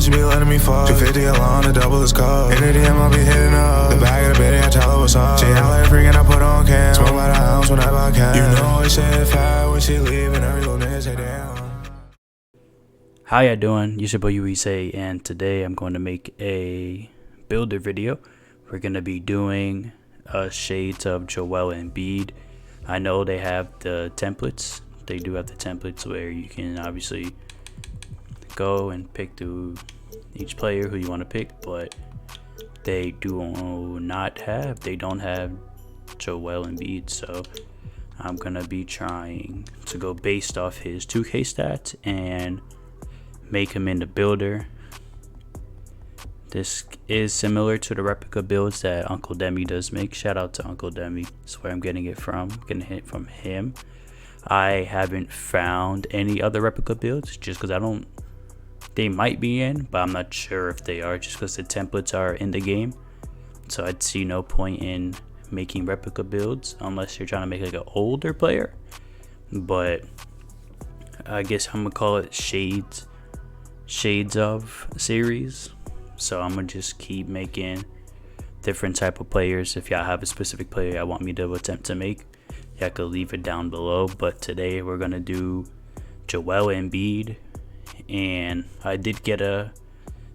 She be letting me fuck 250 alone to double his cup. In the DM I'll be hitting up the bag of the bitty, I tell her what's up. She out like a freak and I put on cam. Smoke by the ounce whenever I can. You know I said fat when she leaving. Every little nigga say damn. How ya doing? It's your boy Uise, and today I'm going to make a builder video. We're going to be doing shades of Joel Embiid. I know they have the templates. They do have the templates where you can obviously go and pick through each player who you want to pick, but they don't have Joel Embiid, so I'm gonna be trying to go based off his 2K stats and make him in the builder. This is similar to the replica builds that Uncle Demi does make. Shout out to Uncle Demi. That's where I'm getting it from. Getting it from him. I haven't found any other replica builds just because they might be in, but I'm not sure if they are, just because the templates are in the game. So I'd see no point in making replica builds unless you're trying to make like an older player. But I guess I'm gonna call it shades of series. So I'm gonna just keep making different type of players. If y'all have a specific player y'all want me to attempt to make, y'all could leave it down below. But today we're gonna do Joel Embiid, and I did get a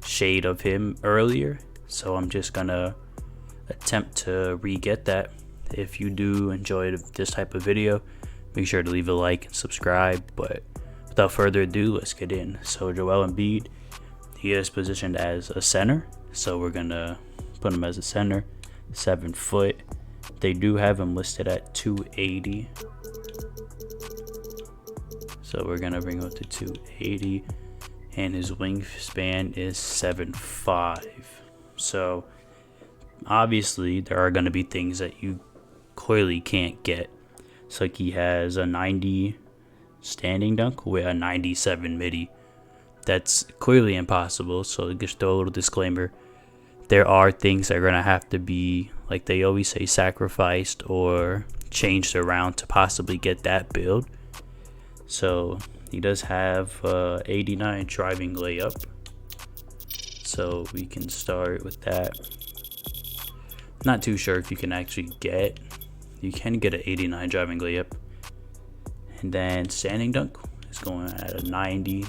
shade of him earlier, so I'm just gonna attempt to re-get that. If you do enjoy this type of video, make sure to leave a like and subscribe. But without further ado, let's get in. So Joel Embiid, he is positioned as a center, so we're gonna put him as a center, 7 foot. They do have him listed at 280, so we're gonna bring him to 280, and his wingspan is 7'5". So obviously there are gonna be things that you clearly can't get. So like he has a 90 standing dunk with a 97 midi. That's clearly impossible. So just throw a little disclaimer. There are things that are gonna have to be, like they always say, sacrificed or changed around to possibly get that build. So he does have 89 driving layup, so we can start with that. Not too sure if you can actually get, you can get an 89 driving layup. And then standing dunk is going at a 90.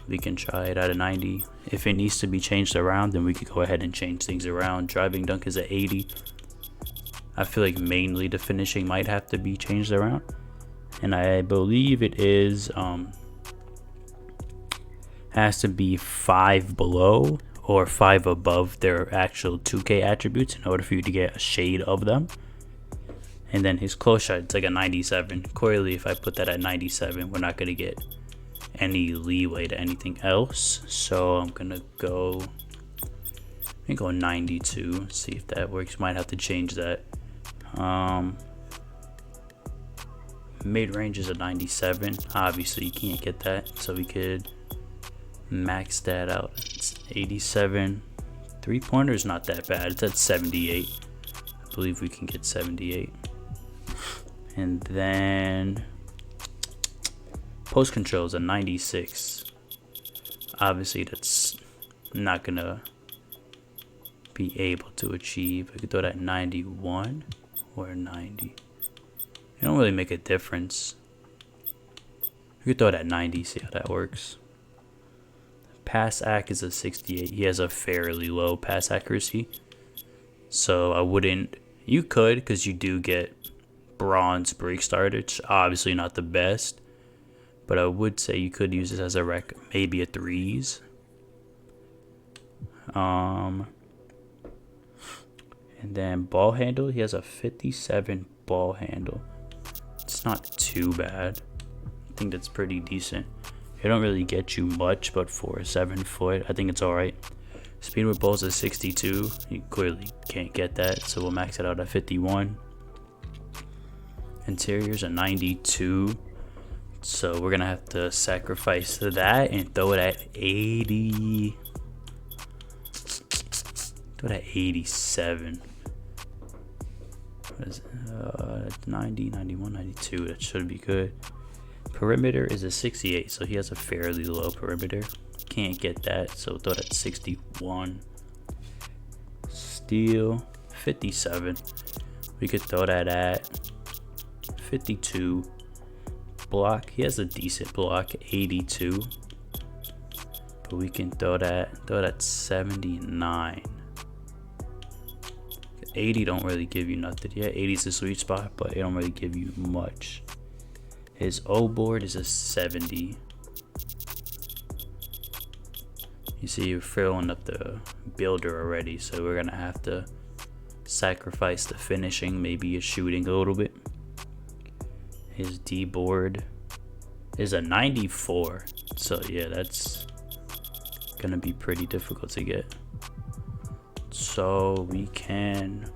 We can try it at a 90. If it needs to be changed around, then we could go ahead and change things around. Driving dunk is at 80. I feel like mainly the finishing might have to be changed around, and I believe it is has to be 5 below or 5 above their actual 2K attributes in order for you to get a shade of them. And then his close shot, it's like a 97. Clearly, if I put that at 97, we're not gonna get any leeway to anything else. So I'm gonna go 92. See if that works. Might have to change that. Mid-range is a 97. Obviously you can't get that, so we could max that out. It's 87. 3-pointer is not that bad. It's at 78. I believe we can get 78. And then post control is a 96. Obviously that's not gonna be able to achieve. I could throw that 91 or 90. It don't really make a difference. You could throw it at 90, see how that works. Pass ac is a 68. He has a fairly low pass accuracy, so I wouldn't. You could, because you do get bronze break starter. It's obviously not the best, but I would say you could use this as a rec, maybe a 3s. And then ball handle, he has a 57 ball handle. It's not too bad. I think that's pretty decent. It don't really get you much, but for a 7 foot, I think it's alright. Speed with balls is 62. You clearly can't get that, so we'll max it out at 51. Interior's a 92. So we're gonna have to sacrifice that and throw it at 80. Throw it at 87. What is it? 90, 91, 92. That should be good. Perimeter is a 68, so he has a fairly low perimeter. Can't get that, so throw that 61. Steel, 57. We could throw that at 52. Block, he has a decent block, 82. But we can throw that 79. 80 don't really give you nothing. Yeah, 80 is the sweet spot, but it don't really give you much. His O board is a 70. You see, you're filling up the builder already, so we're gonna have to sacrifice the finishing, maybe a shooting a little bit. His D board is a 94, so yeah, that's gonna be pretty difficult to get. So we can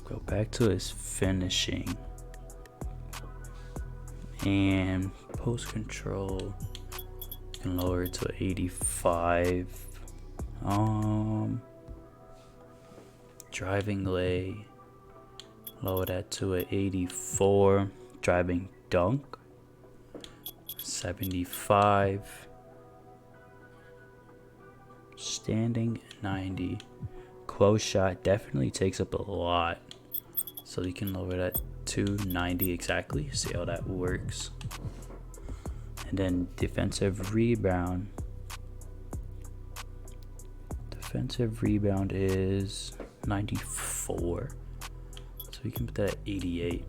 go back to his finishing and post control. Can lower it to 85. Driving lay, lower that to a 84. Driving dunk, 75. Standing, 90. Close shot definitely takes up a lot, so you can lower that to 90 exactly. See how that works. And then defensive rebound. Defensive rebound is 94. So we can put that at 88.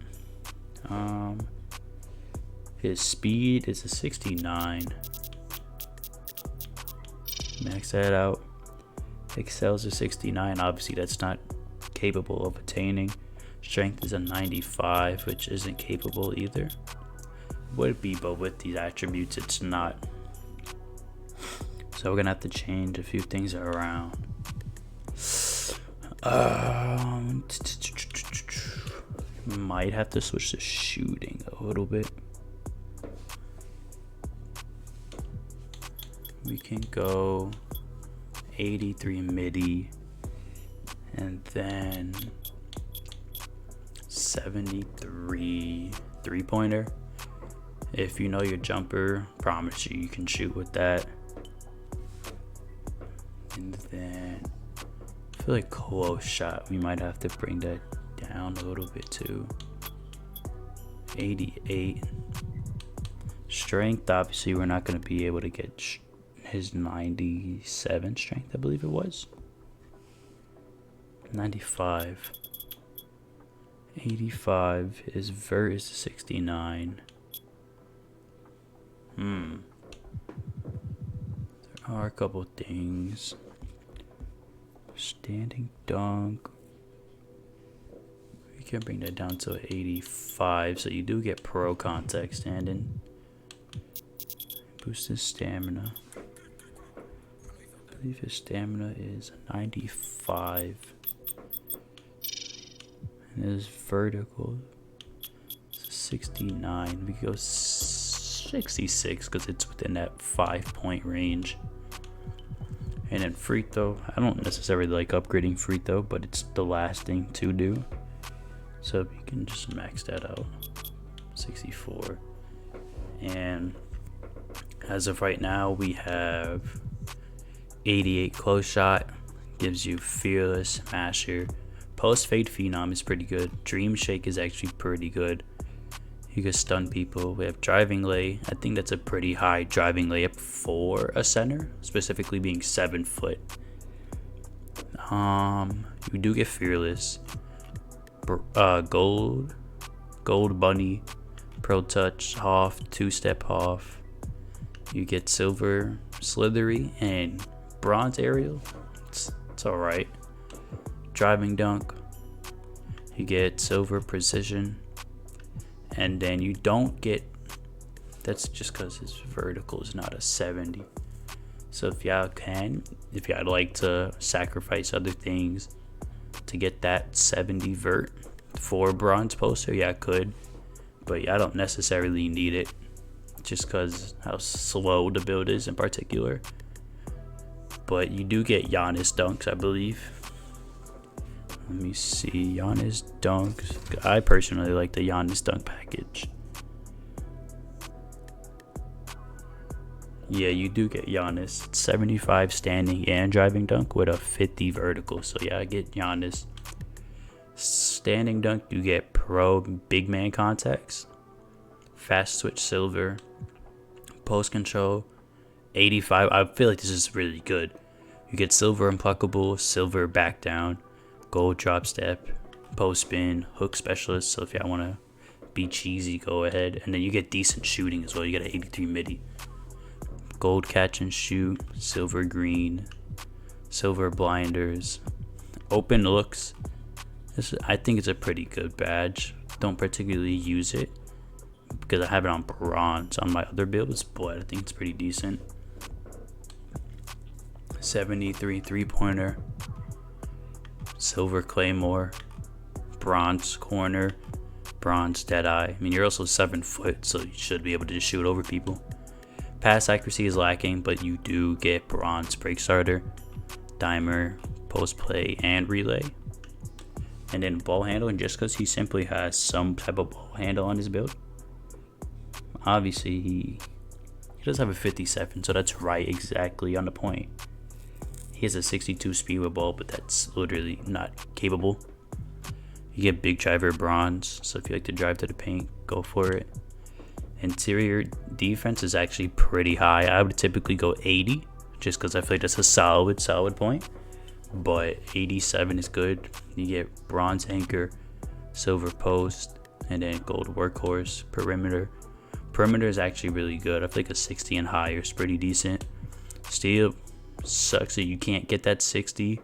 His speed is a 69. Max that out. Excels a 69. Obviously, that's not capable of attaining. Strength is a 95, which isn't capable either. Would be, but with these attributes it's not. So we're gonna have to change a few things around. Might have to switch to shooting a little bit. We can go 83 midi and then 73 three-pointer. If you know your jumper, promise you can shoot with that. And then I feel like close shot, we might have to bring that down a little bit to 88. Strength, obviously we're not going to be able to get his 97 strength, I believe it was. 95. 85. His vert is 69. There are a couple things. Standing dunk. We can bring that down to 85, so you do get pro contact standing. Boost his stamina. I believe his stamina is 95. And his vertical is 69. We go 66 because it's within that 5-point range. And then free throw, I don't necessarily like upgrading free throw, but it's the last thing to do. So you can just max that out. 64. And as of right now, we have 88 close shot, gives you fearless, masher. Post fade phenom is pretty good. Dream shake is actually pretty good. You can stun people. We have driving lay. I think that's a pretty high driving layup for a center, specifically being 7 foot. You do get fearless. Gold bunny, pro touch, Hoff, 2-step Hoff. You get silver slithery and bronze aerial. It's alright. Driving dunk. You get silver precision. And then you don't get, that's just because his vertical is not a 70. So if y'all like to sacrifice other things to get that 70 vert for bronze poster, yeah, I could. But I don't necessarily need it, just because how slow the build is in particular. But you do get Giannis dunks, I believe. Let me see, Giannis dunks. I personally like the Giannis dunk package. Yeah, you do get Giannis. 75 standing and driving dunk with a 50 vertical. So yeah, I get Giannis. Standing dunk, you get pro big man contacts, fast switch silver, post control, 85. I feel like this is really good. You get silver unpluckable, silver back down, gold drop step, post spin, hook specialist. So if y'all want to be cheesy, go ahead. And then you get decent shooting as well. You get an 83 midi. Gold catch and shoot, silver green, silver blinders, open looks. I think it's a pretty good badge. Don't particularly use it because I have it on bronze on my other builds, but I think it's pretty decent. 73 3-pointer, silver claymore, bronze corner, bronze deadeye. I mean, you're also 7 foot, so you should be able to just shoot over people. Pass accuracy is lacking, but you do get bronze break starter, dimer, post play, and relay. And then ball handling, just because he simply has some type of ball handle on his build. Obviously, he does have a 57, so that's right exactly on the point. He has a 62 speed with ball, but that's literally not capable. You get big driver bronze, so if you like to drive to the paint, go for it. Interior defense is actually pretty high. I would typically go 80, just because I feel like that's a solid point. But 87 is good. You get bronze anchor, silver post, and then gold workhorse. Perimeter is actually really good. I feel like a 60 and higher is pretty decent. Steal sucks that you can't get that 60,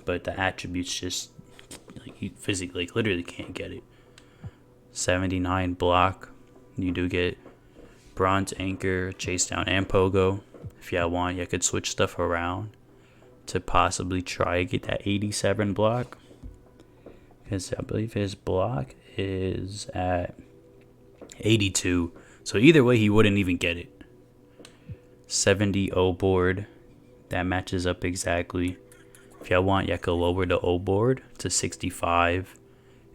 but the attributes just like you physically, like, literally can't get it. 79 block. You do get bronze anchor, chase down, and pogo. If y'all want, you could switch stuff around to possibly try to get that 87 block, because I believe his block is at 82. So either way, he wouldn't even get it. 70 O board. That matches up exactly. If y'all want, y'all could lower the O board to 65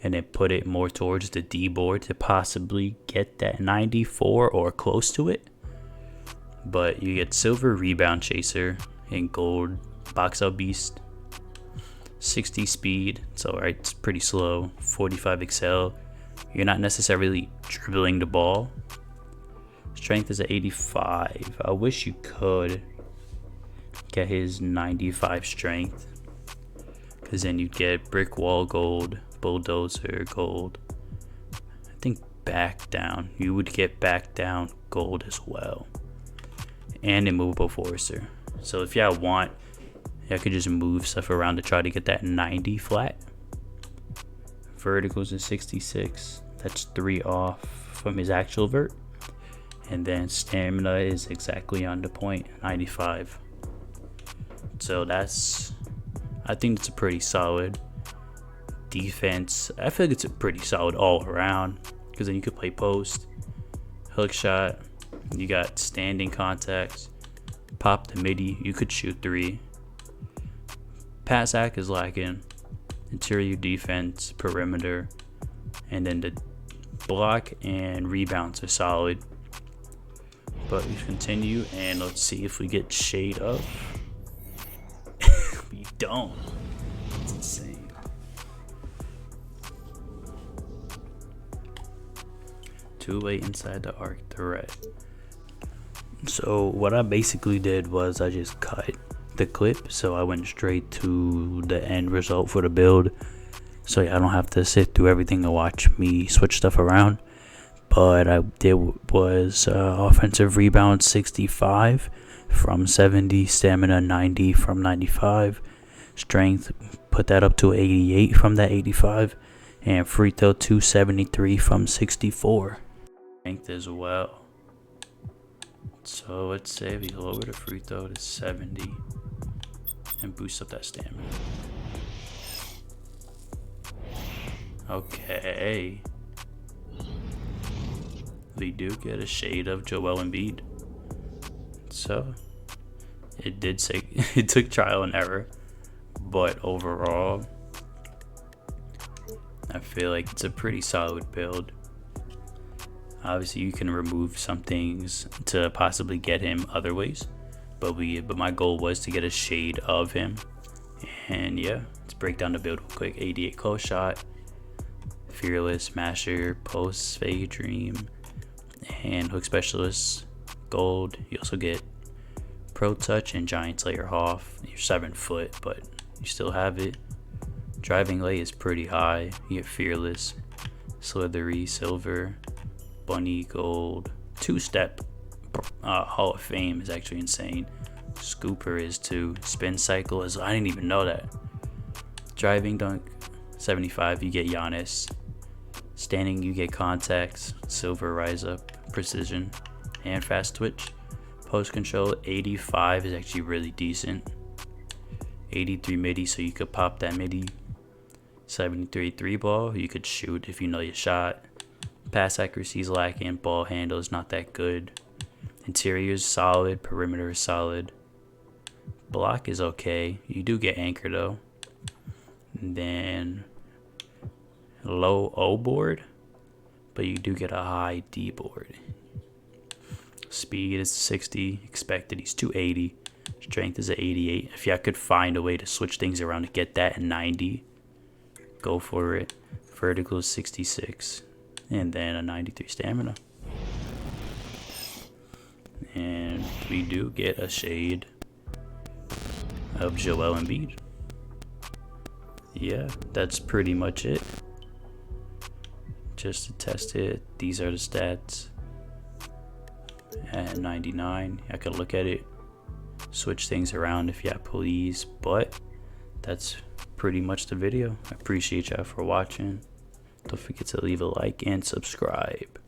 and then put it more towards the D board to possibly get that 94 or close to it. But you get silver rebound chaser and gold box out beast. 60 speed, so right, it's pretty slow. 45 excel. You're not necessarily dribbling the ball. Strength is at 85. I wish you could get his 95 strength, because then you'd get brick wall gold, bulldozer gold. I think back down. You would get back down gold as well. And immovable forcer. So if y'all want, y'all could just move stuff around to try to get that 90 flat. Verticals is 66. That's 3 off from his actual vert. And then stamina is exactly on the point, 95. So I think it's a pretty solid defense. I feel like it's a pretty solid all around, because then you could play post, hook shot, you got standing contacts, pop the midi, you could shoot 3. Pass act is lacking, interior defense, perimeter, and then the block and rebounds are solid. But we continue, and let's see if we get shade up. We don't. It's insane. Too late inside the arc threat. So what I basically did was I just cut the clip, so I went straight to the end result for the build, so I don't have to sit through everything and watch me switch stuff around. But I did was offensive rebound 65 from 70, stamina 90 from 95, strength put that up to 88 from that 85, and free throw 273 from 64. Strength as well. So let's say we lower the free throw to 70 and boost up that stamina. Okay. We do get a shade of Joel Embiid. So it did say it took trial and error, but overall I feel like it's a pretty solid build. Obviously, you can remove some things to possibly get him other ways, but my goal was to get a shade of him. And yeah, let's break down the build real quick. 88 close shot, fearless, smasher, post, fade, dream, and hook specialist, gold. You also get pro touch and giant slayer Hoff. You're 7 foot, but you still have it. Driving lay is pretty high. You get fearless, slithery, silver, bunny, gold. 2-step Hall of Fame is actually insane. Scooper is too. Spin cycle is, I didn't even know that. Driving dunk 75, you get Giannis. Standing, you get contacts, silver, rise up, precision, and fast twitch. Post control 85 is actually really decent. 83 midi, so you could pop that midi. 73 3 ball, you could shoot if you know your shot. Pass accuracy is lacking, ball handle is not that good. Interior is solid, perimeter is solid. Block is okay. You do get anchor though. And then low O board, but you do get a high D board. Speed is 60, expected he's 280. Strength is at 88. If y'all could find a way to switch things around to get that at 90, go for it. Vertical is 66, and then a 93 stamina. And we do get a shade of Joel Embiid. Yeah, that's pretty much it. Just to test it, these are the stats. At 99, I could look at it, switch things around if you please, but that's pretty much the video. I appreciate y'all for watching. Don't forget to leave a like and subscribe.